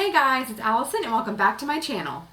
Hey guys, it's Allison and welcome back to my channel.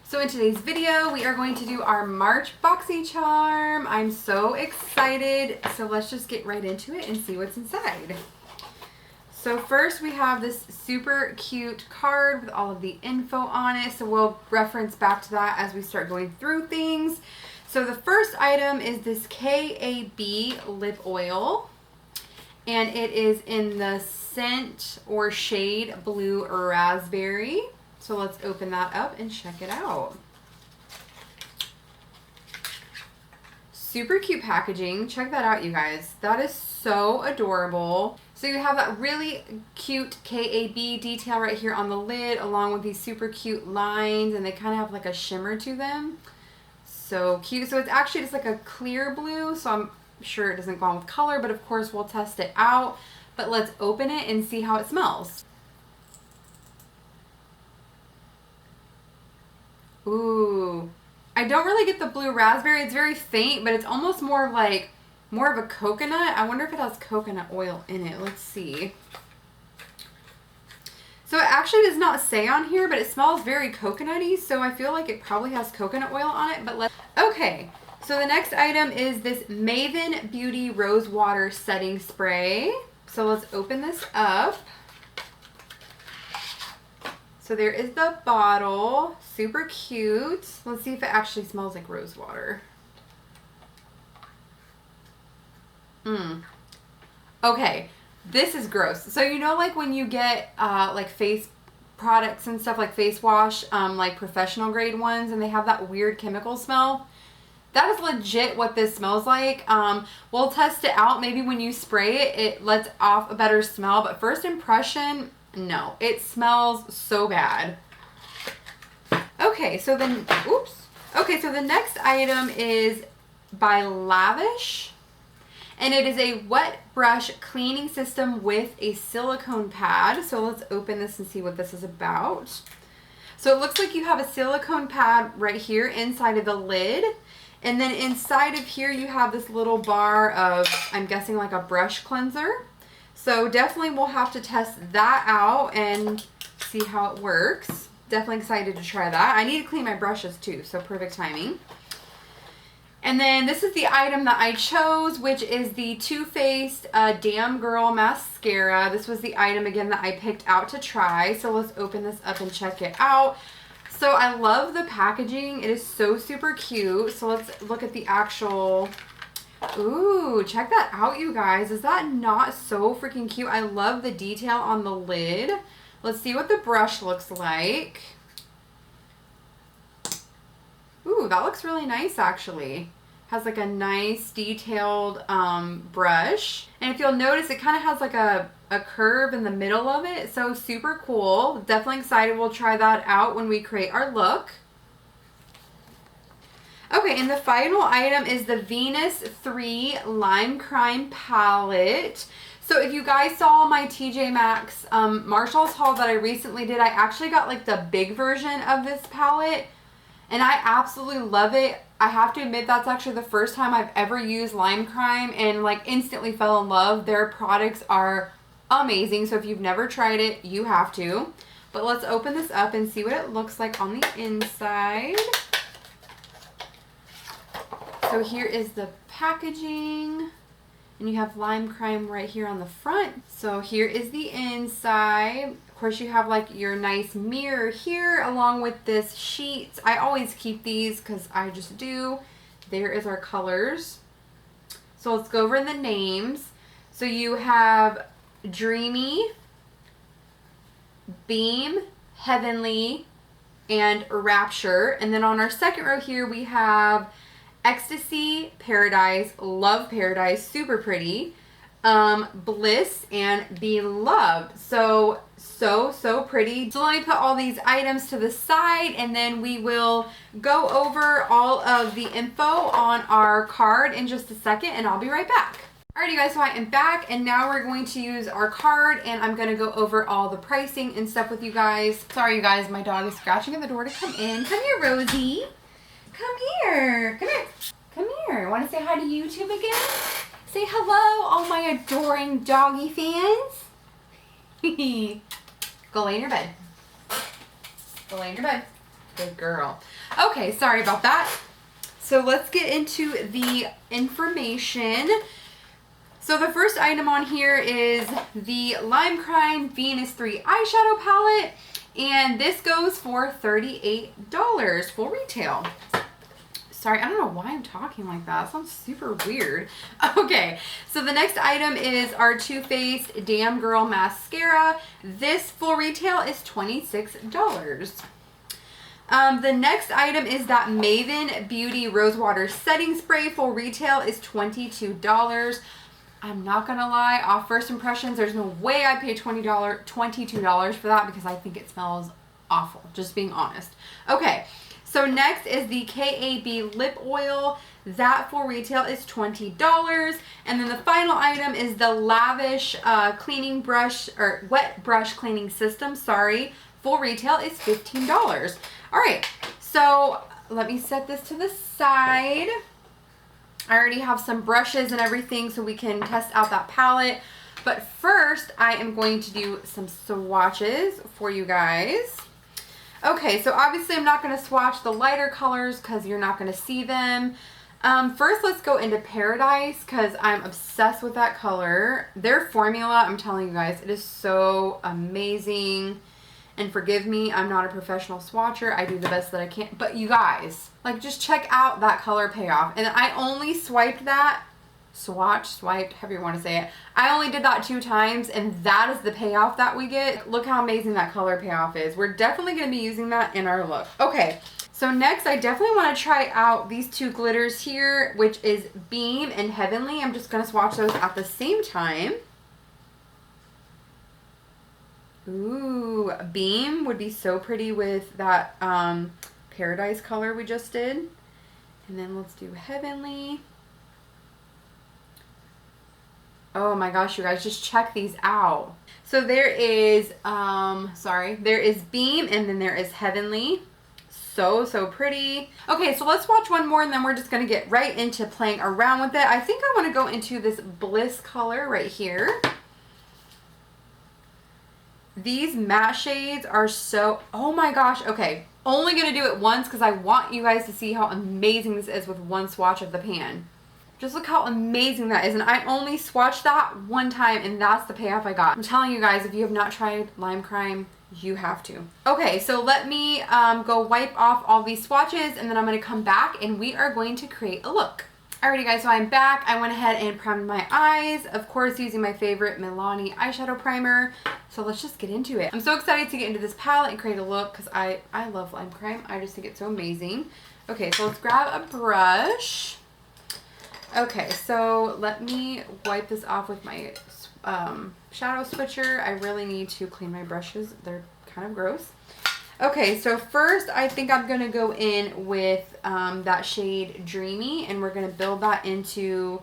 So in today's video, we are going to do our March Boxy Charm. I'm so excited. So let's just get right into it and see what's inside. So first we have this super cute card with all of the info on it. So we'll reference back to that as we start going through things. So the first item is this Kab Lip Oil. And it is in the scent or shade Blue Raspberry. So let's open that up and check it out. Super cute packaging. Check that out, you guys. That is so adorable. So you have that really cute Kab detail right here on the lid, along with these super cute lines, and they kind of have like a shimmer to them. So cute. So it's actually just like a clear blue, so I'm sure it doesn't go on with color, but of course we'll test it out. But let's open it and see how it smells. Ooh, I don't really get the blue raspberry. It's very faint, but it's almost more of a coconut. I wonder if it has coconut oil in it. Let's see. So it actually does not say on here, but it smells very coconutty, so I feel like it probably has coconut oil on it. But okay, so the next item is this Maven Beauty Rose Water Setting Spray. So let's open this up. So there is the bottle, super cute. Let's see if it actually smells like rose water. Okay, this is gross. So you know, like when you get like face products and stuff, like face wash, like professional grade ones, and they have that weird chemical smell? That is legit what this smells like. We'll test it out. Maybe when you spray it, it lets off a better smell, but first impression, no, it smells so bad. Okay, so then, Okay, so the next item is by Lavish, and it is a wet brush cleaning system with a silicone pad. So let's open this and see what this is about. So it looks like you have a silicone pad right here inside of the lid. And then inside of here you have this little bar of, I'm guessing like a brush cleanser. So definitely we'll have to test that out and see how it works. Definitely excited to try that. I need to clean my brushes too, so perfect timing. And then this is the item that I chose, which is the Too Faced Damn Girl Mascara. This was the item again that I picked out to try. So let's open this up and check it out. So I love the packaging. It is so super cute. So let's look at the actual... Ooh, check that out, you guys. Is that not so freaking cute? I love the detail on the lid. Let's see what the brush looks like. Ooh, that looks really nice, actually. Has like a nice detailed brush. And if you'll notice, it kind of has like a curve in the middle of it. So super cool. Definitely excited. We'll try that out when we create our look. Okay, and the final item is the Venus 3 Lime Crime Palette. So if you guys saw my TJ Maxx Marshalls haul that I recently did, I actually got like the big version of this palette, and I absolutely love it. I have to admit, that's actually the first time I've ever used Lime Crime and like instantly fell in love. Their products are amazing, so if you've never tried it, you have to. But let's open this up and see what it looks like on the inside. So here is the packaging, and you have Lime Crime right here on the front. So here is the inside. Of course, you have like your nice mirror here along with this sheet. I always keep these because I just do. There is our colors. So let's go over the names. So you have Dreamy, Beam, Heavenly, and Rapture. And then on our second row here we have Ecstasy, Paradise, Love Paradise, super pretty, Bliss, and Beloved. So pretty. So let me put all these items to the side, and then we will go over all of the info on our card in just a second, and I'll be right back. Alrighty guys, so I am back, and now we're going to use our card, and I'm going to go over all the pricing and stuff with you guys. Sorry you guys, my dog is scratching at the door to come in. Come here, Rosie. Come here. Come here. Come here. Want to say hi to YouTube again? Say hello, all my adoring doggy fans. Go lay in your bed. Go lay in your bed. Good girl. Okay, sorry about that. So let's get into the information. So the first item on here is the Lime Crime Venus 3 eyeshadow palette. And this goes for $38 full retail. Sorry, I don't know why I'm talking like that. It sounds super weird. Okay, so the next item is our Too Faced Damn Girl Mascara. This full retail is $26. The next item is that Maven Beauty Rosewater Setting Spray. Full retail is $22. I'm not gonna lie, off first impressions, there's no way I paid $22 for that because I think it smells awful, just being honest. Okay, so next is the Kab Lip Oil. That full retail is $20. And then the final item is the Lavish cleaning brush, or wet brush cleaning system, sorry. Full retail is $15. All right, so let me set this to the side. I already have some brushes and everything so we can test out that palette. But first, I am going to do some swatches for you guys. Okay, so obviously I'm not going to swatch the lighter colors because you're not going to see them. First, let's go into Paradise because I'm obsessed with that color. Their formula, I'm telling you guys, it is so amazing. And forgive me, I'm not a professional swatcher. I do the best that I can. But you guys, like, just check out that color payoff. And I only swiped that, swiped, however you want to say it. I only did that 2 times, and that is the payoff that we get. Look how amazing that color payoff is. We're definitely going to be using that in our look. Okay, so next, I definitely want to try out these 2 glitters here, which is Beam and Heavenly. I'm just going to swatch those at the same time. Ooh, Beam would be so pretty with that Paradise color we just did. And then let's do Heavenly. Oh my gosh, you guys, just check these out. So there is, there is Beam and then there is Heavenly. So pretty. Okay, so let's watch one more and then we're just gonna get right into playing around with it. I think I wanna go into this Bliss color right here. These matte shades are so, oh my gosh, okay. Only gonna do it once because I want you guys to see how amazing this is with one swatch of the pan. Just look how amazing that is. And I only swatched that 1 time and that's the payoff I got. I'm telling you guys, if you have not tried Lime Crime, you have to. Okay, so let me go wipe off all these swatches and then I'm gonna come back and we are going to create a look. Alrighty guys, so I'm back. I went ahead and primed my eyes, of course using my favorite Milani eyeshadow primer. So let's just get into it. I'm so excited to get into this palette and create a look because I love Lime Crime. I just think it's so amazing. Okay, so let's grab a brush. Okay, so let me wipe this off with my shadow switcher. I really need to clean my brushes. They're kind of gross. Okay, so first I think I'm going to go in with that shade Dreamy, and we're going to build that into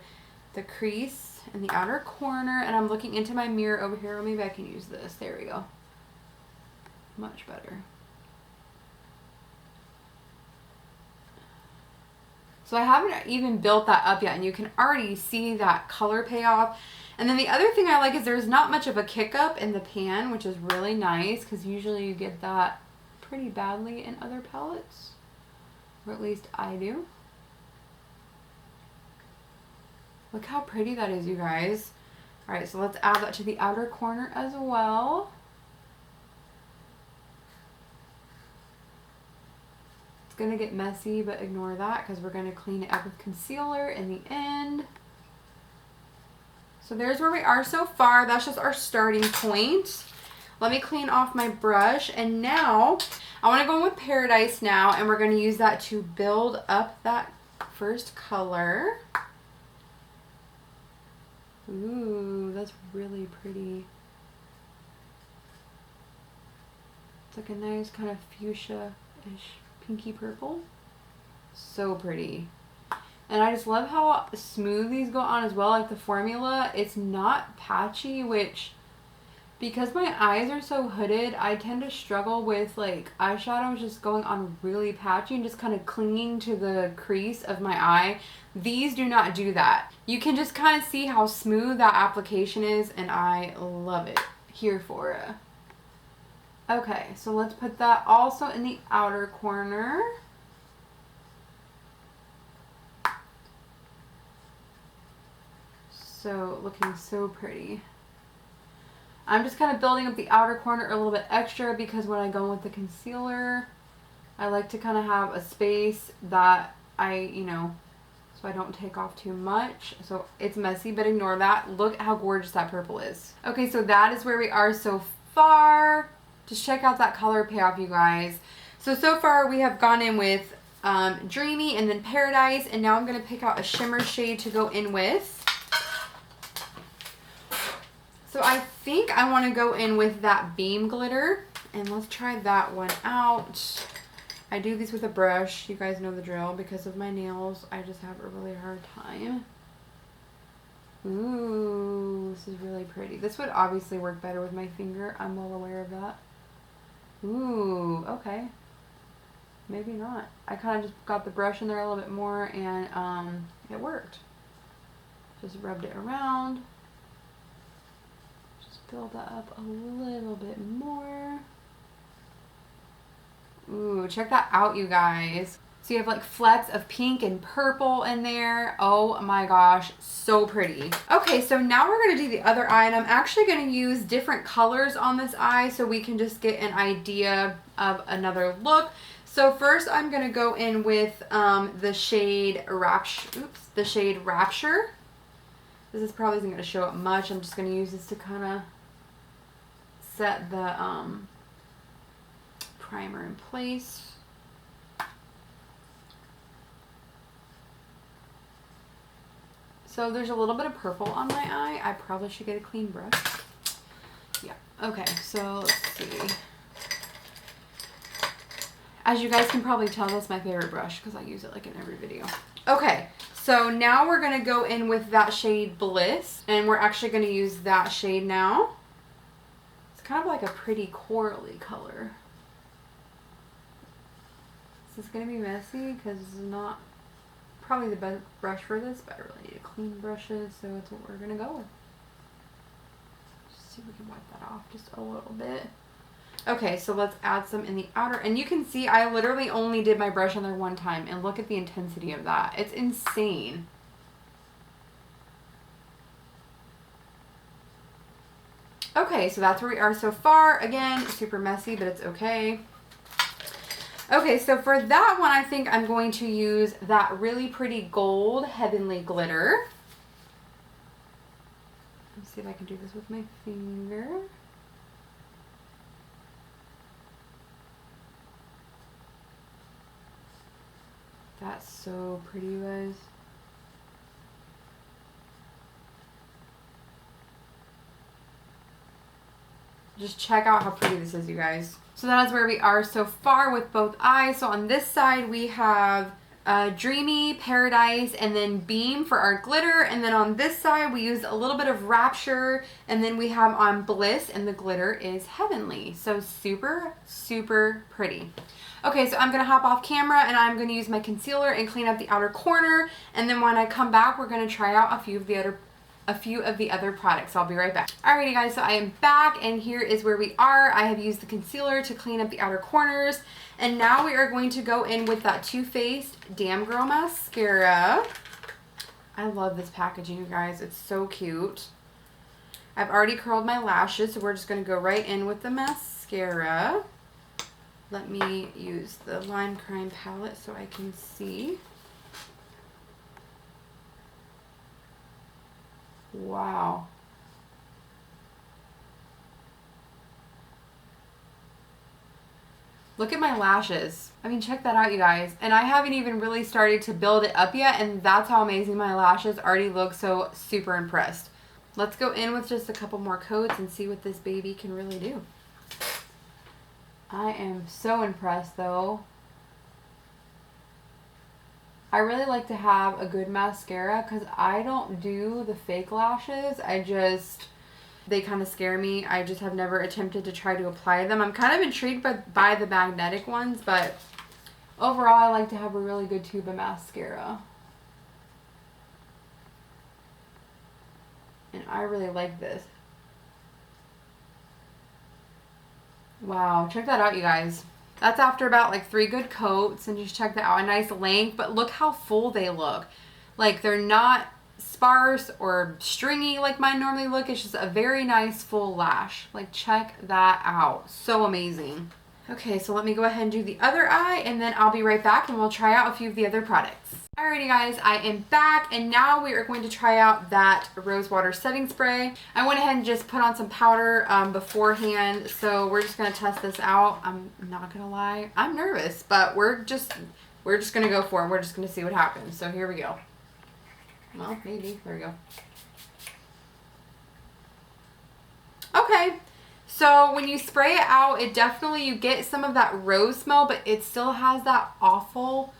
the crease in the outer corner. And I'm looking into my mirror over here. Maybe I can use this. There we go. Much better. So I haven't even built that up yet, and you can already see that color payoff. And then the other thing I like is there's not much of a kick up in the pan, which is really nice because usually you get that pretty badly in other palettes, or at least I do. Look how pretty that is, you guys. All right, so let's add that to the outer corner as well. It's gonna get messy, but ignore that because we're gonna clean it up with concealer in the end. So there's where we are so far. That's just our starting point. Let me clean off my brush, and now I want to go in with Paradise now, and we're going to use that to build up that first color. Ooh, that's really pretty. It's like a nice kind of fuchsia-ish pinky purple. So pretty. And I just love how smooth these go on as well. Like the formula, it's not patchy, which Because my eyes are so hooded, I tend to struggle with like eyeshadow just going on really patchy and just kind of clinging to the crease of my eye. These do not do that. You can just kind of see how smooth that application is, and I love it. Here for it. Okay, so let's put that also in the outer corner. So looking so pretty. I'm just kind of building up the outer corner a little bit extra because when I go with the concealer, I like to kind of have a space that so I don't take off too much. So it's messy, but ignore that. Look how gorgeous that purple is. Okay, so that is where we are so far. Just check out that color payoff, you guys. So far we have gone in with Dreamy and then Paradise, and now I'm going to pick out a shimmer shade to go in with. So I think I want to go in with that Beam glitter, and let's try that one out. I do these with a brush. You guys know the drill. Because of my nails, I just have a really hard time. Ooh, this is really pretty. This would obviously work better with my finger. I'm well aware of that. Ooh, okay. Maybe not. I kind of just got the brush in there a little bit more, and it worked. Just rubbed it around. Build that up a little bit more. Ooh, check that out, you guys. So you have like flecks of pink and purple in there. Oh my gosh, so pretty. Okay, so now we're gonna do the other eye, and I'm actually gonna use different colors on this eye so we can just get an idea of another look. So first I'm gonna go in with the shade Rapture. This is probably isn't gonna show up much. I'm just gonna use this to kind of set the primer in place. So there's a little bit of purple on my eye. I probably should get a clean brush. Yeah. Okay, so let's see. As you guys can probably tell, that's my favorite brush because I use it like in every video. Okay, so now we're going to go in with that shade Bliss, and we're actually going to use that shade now. It's kind of like a pretty corally color. This is going to be messy because it's not probably the best brush for this, but I really need to clean brushes, so it's what we're going to go with. Just see if we can wipe that off just a little bit. Okay, so let's add some in the outer, and you can see I literally only did my brush on there one time, and look at the intensity of that. It's insane. Okay, so that's where we are so far. Again, super messy, but it's okay. Okay, so for that one, I think I'm going to use that really pretty gold Heavenly Glitter. Let's see if I can do this with my finger. That's so pretty, you guys. Just check out how pretty this is, you guys. So that is where we are so far with both eyes. So on this side, we have Dreamy, Paradise, and then Beam for our glitter. And then on this side, we used a little bit of Rapture. And then we have on Bliss, and the glitter is Heavenly. So super, super pretty. Okay, so I'm going to hop off camera, and I'm going to use my concealer and clean up the outer corner. And then when I come back, we're going to try out a few of the other products. I'll be right back. Alrighty guys, so I am back, and here is where we are. I have used the concealer to clean up the outer corners, and now we are going to go in with that Too Faced Damn Girl Mascara. I love this packaging, you guys. It's so cute. I've already curled my lashes, so we're just going to go right in with the mascara. Let me use the Lime Crime palette so I can see. Wow. Look at my lashes. I mean, check that out, you guys. And I haven't even really started to build it up yet, and that's how amazing my lashes already look. So super impressed. Let's go in with just a couple more coats and see what this baby can really do. I am so impressed though. I really like to have a good mascara because I don't do the fake lashes. I just They kind of scare me. I just have never attempted to try to apply them. I'm kind of intrigued by the magnetic ones, but overall I like to have a really good tube of mascara. And I really like this. Wow, check that out, you guys. That's after about like 3 good coats, and just check that out. A nice length, but look how full they look. Like they're not sparse or stringy like mine normally look. It's just a very nice full lash. Like check that out. So amazing. Okay, so let me go ahead and do the other eye, and then I'll be right back and we'll try out a few of the other products. Alrighty guys, I am back, and now we are going to try out that rose water setting spray. I went ahead and just put on some powder beforehand, so we're just going to test this out. I'm not going to lie, I'm nervous, but we're just going to go for it. We're just going to see what happens. So here we go. Well, maybe. There we go. Okay. So when you spray it out, it definitely, you get some of that rose smell, but it still has that awful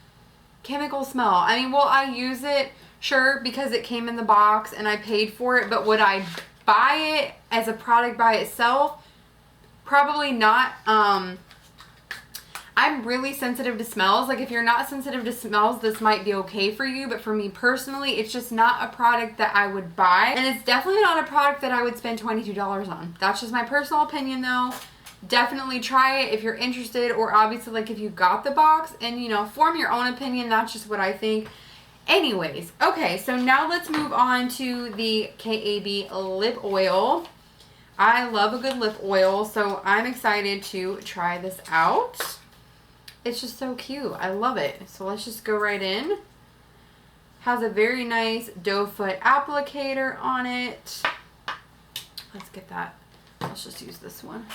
chemical smell. I mean, will I use it? Sure, because it came in the box and I paid for it, but would I buy it as a product by itself? Probably not. I'm really sensitive to smells. Like if you're not sensitive to smells, this might be okay for you, but for me personally, it's just not a product that I would buy, and it's definitely not a product that I would spend $22 on. That's just my personal opinion though. Definitely try it if you're interested, or obviously like if you got the box, and you know, form your own opinion. That's just what I think. Anyways, okay, so now let's move on to the Kab Lip Oil. I love a good lip oil, so I'm excited to try this out. It's just so cute. I love it. So let's just go right in. Has a very nice doe foot applicator on it. Let's get that. Let's just use this one.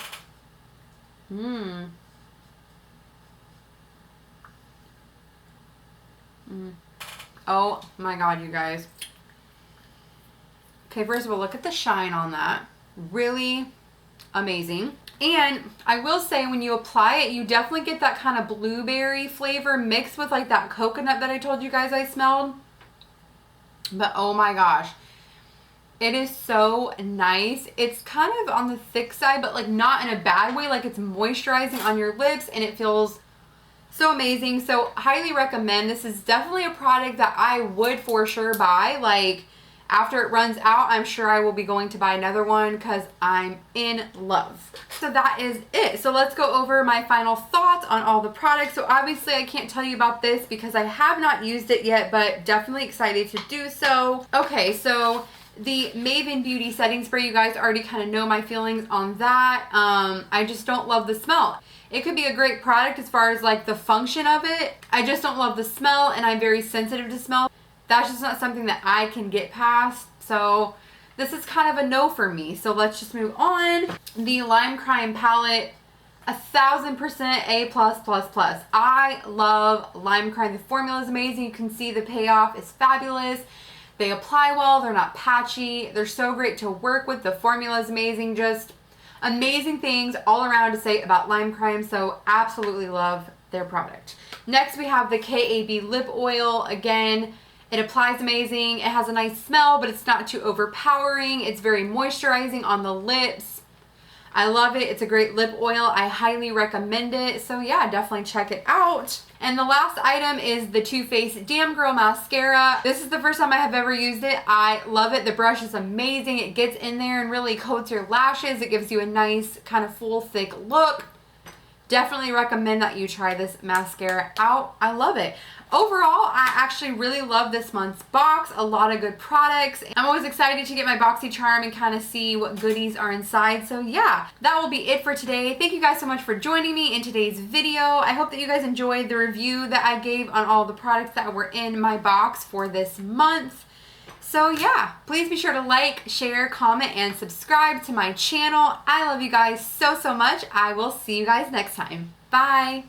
Oh my god, you guys. Okay, first of all, look at the shine on that. Really amazing. And I will say, when you apply it, you definitely get that kind of blueberry flavor mixed with like that coconut that I told you guys I smelled. But oh my gosh, it is so nice. It's kind of on the thick side, but like not in a bad way. Like it's moisturizing on your lips, and it feels so amazing. So highly recommend. This is definitely a product that I would for sure buy. Like after it runs out, I'm sure I will be going to buy another one because I'm in love. So that is it. So let's go over my final thoughts on all the products. So obviously I can't tell you about this because I have not used it yet, but definitely excited to do so. Okay, so the Maven Beauty Setting Spray, you guys already kind of know my feelings on that. I just don't love the smell. It could be a great product as far as like the function of it. I just don't love the smell, and I'm very sensitive to smell. That's just not something that I can get past. So this is kind of a no for me. So let's just move on. The Lime Crime palette, 1000% A+++. I love Lime Crime. The formula is amazing. You can see the payoff is fabulous. They apply well. They're not patchy. They're so great to work with. The formula is amazing. Just amazing things all around to say about Lime Crime. So absolutely love their product. Next we have the Kab Lip Oil. Again, it applies amazing. It has a nice smell, but it's not too overpowering. It's very moisturizing on the lips. I love it. It's a great lip oil. I highly recommend it. So yeah, definitely check it out. And the last item is the Too Faced Damn Girl Mascara. This is the first time I have ever used it. I love it. The brush is amazing. It gets in there and really coats your lashes. It gives you a nice kind of full thick look. Definitely recommend that you try this mascara out. I love it. Overall, I actually really love this month's box. A lot of good products. I'm always excited to get my Boxy Charm and kind of see what goodies are inside. So yeah, that will be it for today. Thank you guys so much for joining me in today's video. I hope that you guys enjoyed the review that I gave on all the products that were in my box for this month. So yeah, please be sure to like, share, comment, and subscribe to my channel. I love you guys so, so much. I will see you guys next time. Bye.